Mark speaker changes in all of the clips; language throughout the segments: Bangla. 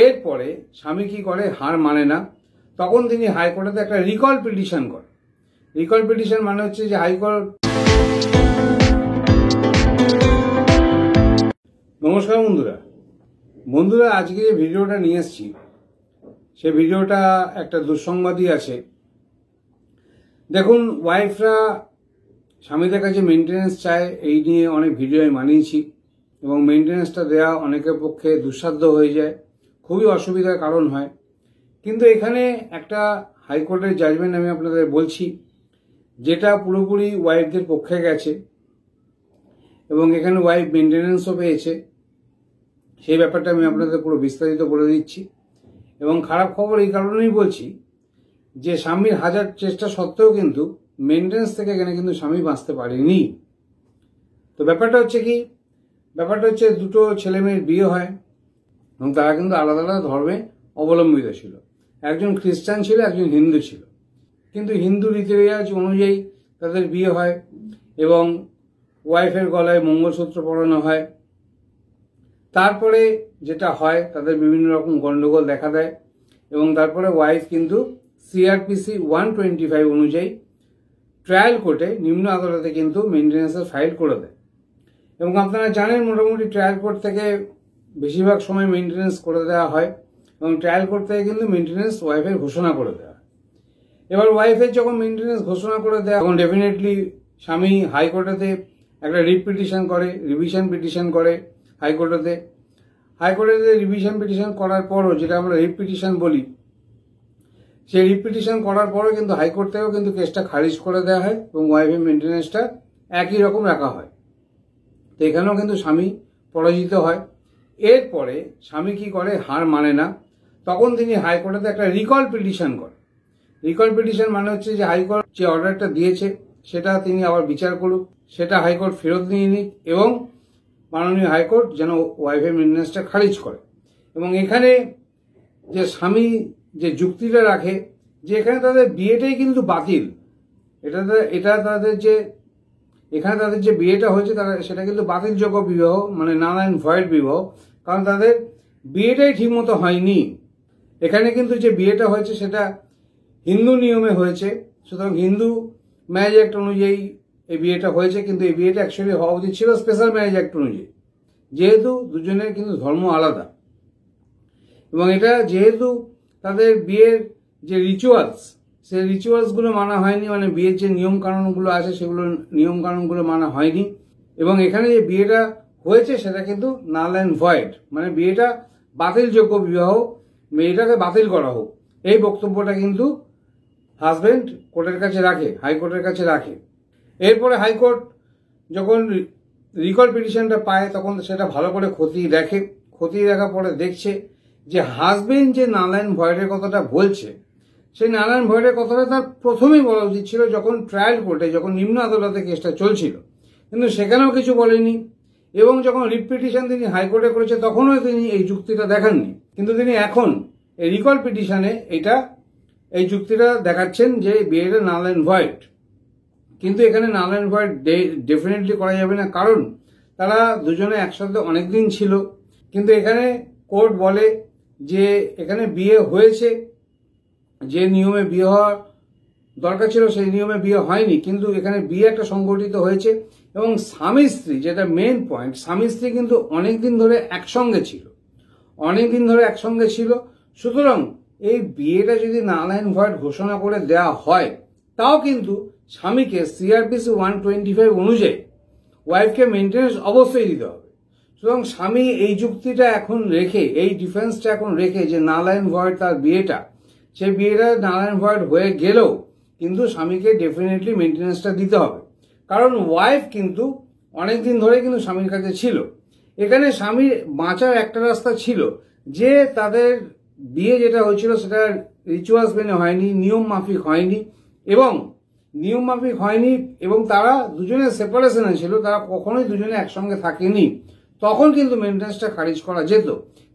Speaker 1: এরপরে স্বামী কি করে, হার মানে না, তখন তিনি হাইকোর্টে একটা রিকল পিটিশন করেন। রিকল পিটিশন মানে হচ্ছে যে হাইকোর্ট। নমস্কার বন্ধুরা, আজকে যে ভিডিওটা নিয়ে এসেছি সে ভিডিওটা একটা দুঃসংবাদই আছে। দেখুন, ওয়াইফরা স্বামীদের কাছে মেনটেন্যান্স চায়, এই নিয়ে অনেক ভিডিও আমি বানিয়েছি এবং মেনটেন্যান্সটা দেওয়া অনেকের পক্ষে দুঃসাধ্য হয়ে যায়, খুবই অসুবিধার কারণ হয়। কিন্তু এখানে একটা হাইকোর্টের জাজমেন্ট আমি আপনাদের বলছি, যেটা পুরোপুরি ওয়াইফদের পক্ষে গেছে এবং এখানে ওয়াইফ মেনটেন্যান্সও পেয়েছে। সেই ব্যাপারটা আমি আপনাদের পুরো বিস্তারিত বলে দিচ্ছি। এবং খারাপ খবর এই কারণেই বলছি যে স্বামীর হাজার চেষ্টা সত্ত্বেও কিন্তু মেনটেন্যান্স থেকে এখানে কিন্তু স্বামী বাঁচতে পারেনি। তো ব্যাপারটা হচ্ছে দুটো ছেলে মেয়ের বিয়ে হয় এবং তারা কিন্তু আলাদা আলাদা ধর্মে অবলম্বিত ছিল। একজন খ্রিস্টান ছিল, একজন হিন্দু ছিল। কিন্তু হিন্দু রীতিরেওয়াজ অনুযায়ী তাদের বিয়ে হয় এবং ওয়াইফের গলায় মঙ্গলসূত্র পরানো হয়। তারপরে যেটা হয়, তাদের বিভিন্ন রকম গন্ডগোল দেখা দেয় এবং তারপরে ওয়াইফ কিন্তু CRPC 125 অনুযায়ী ট্রায়াল কোর্টে, নিম্ন আদালতে কিন্তু মেনটেন্যান্সের ফাইল করে দেয়। এবং আপনারা জানেন, মোটামুটি ট্রায়াল কোর্ট থেকে বেশিরভাগ সময় মেনটেন্যান্স করে দেওয়া হয় এবং ট্রায়াল কোর্ট থেকে কিন্তু মেনটেন্যান্স ওয়াইফের ঘোষণা করে দেওয়া হয়। এবার ওয়াইফের যখন মেনটেন্যান্স ঘোষণা করে দেওয়া, তখন ডেফিনেটলি স্বামী হাইকোর্টেতে একটা রিট পিটিশন করে, রিভিশন পিটিশন করে হাইকোর্টেতে রিভিশন পিটিশন করার পরও, যেটা আমরা রিট পিটিশন বলি, সেই রিট পিটিশন করার পরও কিন্তু হাইকোর্ট থেকেও কিন্তু কেসটা খারিজ করে দেওয়া হয় এবং ওয়াইফের মেনটেন্যান্সটা একই রকম রাখা হয়। তো এখানেও কিন্তু স্বামী পরাজিত হয়। এরপরে স্বামী কি করে, হার মানে না, তখন তিনি হাইকোর্টেতে একটা রিকল পিটিশন করেন। রিকল পিটিশন মানে হচ্ছে যে হাইকোর্ট যে অর্ডারটা দিয়েছে সেটা তিনি আবার বিচার করুক, সেটা হাইকোর্ট ফেরত নিয়ে নিক এবং মাননীয় হাইকোর্ট যেন ওয়াইফের মেনটেন্যান্সটা খারিজ করে। এবং এখানে যে স্বামী যে যুক্তিটা রাখে যে এখানে তাদের বিয়েটাই কিন্তু বাতিল, এখানে তাদের যে বিয়েটা হয়েছে সেটা কিন্তু বাতিলযোগ্য বিবাহ, মানে নাল অ্যান্ড ভয়েড বিবাহ, কারণ তাদের বিয়েটাই ঠিকমতো হয়নি। এখানে কিন্তু যে বিয়েটা হয়েছে সেটা হিন্দু নিয়মে হয়েছে, সুতরাং হিন্দু ম্যারেজ অ্যাক্ট অনুযায়ী এই বিয়েটা হয়েছে। কিন্তু এই বিয়েটা অ্যাকচুয়ালি হওয়া উচিত ছিল স্পেশাল ম্যারেজ অ্যাক্ট অনুযায়ী, যেহেতু দুজনের কিন্তু ধর্ম আলাদা। এবং এটা যেহেতু তাদের বিয়ের যে রিচুয়ালস, সেই রিচুয়ালসগুলো মানা হয়নি, মানে বিয়ের যে নিয়ম কানুনগুলো আছে সেগুলো নিয়ম কানুনগুলো মানা হয়নি। এবং এখানে যে বিয়েটা হয়েছে সেটা কিন্তু নাল অ্যান্ড ভয়েড, মানে বিয়েটা বাতিলযোগ্য বিবাহ, মেয়েটাকে বাতিল করা হোক, এই বক্তব্যটা কিন্তু হাজবেন্ড কোর্টের কাছে রাখে, হাইকোর্টের কাছে রাখে। এরপরে হাইকোর্ট যখন রিকল পিটিশনটা পায় তখন সেটা ভালো করে খতিয়ে দেখার পরে দেখছে যে হাজবেন্ড যে নাল অ্যান্ড ভয়েডের কথাটা বলছে, সেই নাল অ্যান্ড ভয়েডের কথাটা তার প্রথমেই বলা উচিত ছিল যখন ট্রায়াল কোর্টে, যখন নিম্ন আদালতে কেসটা চলছিল, কিন্তু সেখানেও কিছু বলেনি। এবং যখন রিট পিটিশন তিনি হাইকোর্টে করেছে তখনও তিনি এই যুক্তিটা দেখাননি, কিন্তু তিনি এখন এই রিকল পিটিশনে এই যুক্তিটা দেখাচ্ছেন যে বিয়েটা নাল অ্যান্ড ভয়েড। কিন্তু এখানে নাল অ্যান্ড ভয়েড ডেফিনেটলি করা যাবে না, কারণ তারা দুজনে একসাথে অনেকদিন ছিল। কিন্তু এখানে কোর্ট বলে যে এখানে বিয়ে হয়েছে, যে নিয়মে বিয়ে হওয়ার দরকার ছিল সেই নিয়মে বিয়ে হয়নি, কিন্তু এখানে বিয়ে একটা সংগঠিত হয়েছে। এবং স্বামী স্ত্রী, যেটা মেন পয়েন্ট, স্বামী স্ত্রী কিন্তু অনেকদিন ধরে একসঙ্গে ছিল। সুতরাং এই বিয়েটা যদি নাল অ্যান্ড ভয়েড ঘোষণা করে দেওয়া হয়, তাও কিন্তু স্বামীকে CRPC 125 অনুযায়ী ওয়াইফকে মেনটেন্যান্স অবশ্যই দিতে হবে। সুতরাং স্বামী এই যুক্তিটা এখন রেখে, এই ডিফেন্সটা এখন রেখে যে নাল অ্যান্ড ভয়েড তার বিয়েটা, সেই বিয়েটা নাল অ্যান্ড ভয়েড হয়ে গেলেও কিন্তু স্বামীকে ডেফিনেটলি মেনটেন্যান্সটা দিতে হবে, কারণ ওয়াইফ কিন্তু অনেকদিন ধরে কিন্তু স্বামীর কাছে ছিল। এখানে স্বামীর বাঁচার একটা রাস্তা ছিল যে তাদের বিয়ে যেটা হয়েছিল সেটা রিচুয়ালস মেনে হয়নি, নিয়ম মাফিক হয়নি এবং তারা দুজনে সেপারেশনে ছিল, তারা কখনোই দুজনে একসঙ্গে থাকেনি, তখন কিন্তু মেনটেন্যান্সটা খারিজ করা যেত।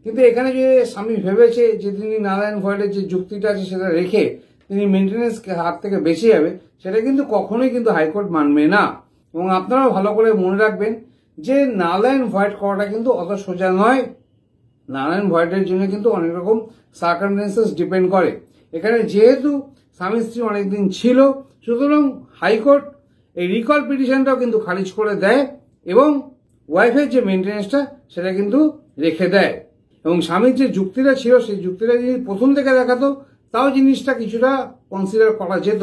Speaker 1: কিন্তু এখানে যে স্বামী ভেবেছে যে তিনি নাল অ্যান্ড ভয়েডের যে যুক্তিটা আছে সেটা রেখে তিনি মেনটেন্যান্স হাত থেকে বেঁচে যাবে, সেটা কিন্তু কখনোই কিন্তু হাইকোর্ট মানবে না। এবং আপনারাও ভালো করে মনে রাখবেন যে নাল অ্যান্ড ভয়েড করাটা কিন্তু অত সোজা নয়। নারায়ণ ভয়েটের জন্য কিন্তু অনেক রকম সার্কামস্টেন্সেস ডিপেন্ড করে। এখানে যেহেতু স্বামী স্ত্রী অনেকদিন ছিল, সুতরাং হাইকোর্ট এই রিকল পিটিশনটাও কিন্তু খারিজ করে দেয় এবং ওয়াইফের যে মেনটেন্যান্সটা সেটা কিন্তু রেখে দেয়। এবং স্বামীর যে যুক্তিটা ছিল সেই যুক্তিটা যদি প্রথম থেকে দেখাতো তাও জিনিসটা কিছুটা কনসিডার করা যেত,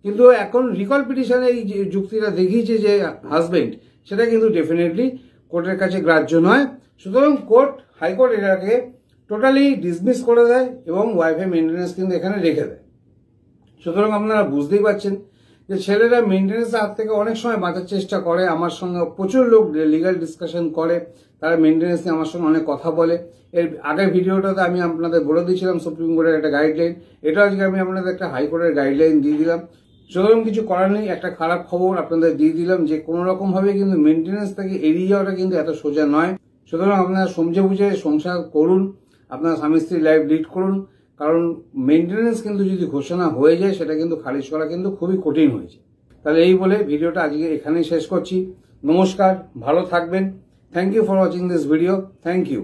Speaker 1: কিন্তু এখন রিকল পিটিশনে এই যে যুক্তিটা দেখিয়েছে যে হাজবেন্ড, সেটা কিন্তু ডেফিনেটলি কোর্টের কাছে গ্রাহ্য নয়। সুতরাং হাইকোর্ট এটাকে টোটালি ডিসমিস করে দেয় এবং ওয়াইফের মেনটেন্যান্স কিন্তু এখানে রেখে দেয়। সুতরাং আপনারা বুঝতেই পারছেন যে ছেলেরা মেনটেন্যান্সের হাত থেকে অনেক সময় বাঁচার চেষ্টা করে। আমার সঙ্গে প্রচুর লোক লিগাল ডিসকাশন করে, তারা মেনটেন্যান্স নিয়ে আমার সঙ্গে অনেক কথা বলে। এর আগের ভিডিওটাতে আমি আপনাদের বলে দিয়েছিলাম সুপ্রিম কোর্টের একটা গাইডলাইন, এটা আজকে আমি আপনাদের একটা হাইকোর্টের গাইডলাইন দিয়ে দিলাম। সুতরাং কিছু করার নেই, একটা খারাপ খবর আপনাদের দিয়ে দিলাম যে কোনো রকম ভাবে কিন্তু মেনটেন্যান্স থেকে এড়িয়ে যাওয়াটা কিন্তু এত সোজা নয়। সুতরাং আপনারা সমঝে বুঝে সংসার করুন, আপনার স্বামী স্ত্রী লাইফ লিড করুন, কারণ মেনটেন্যান্স কিন্তু যদি ঘোষণা হয়ে যায় সেটা কিন্তু খারিজ করা কিন্তু খুবই কঠিন হয়েছে। তাহলে এই বলে ভিডিওটা আজকে এখানেই শেষ করছি। নমস্কার, ভালো থাকবেন। Thank you for watching this video. Thank you.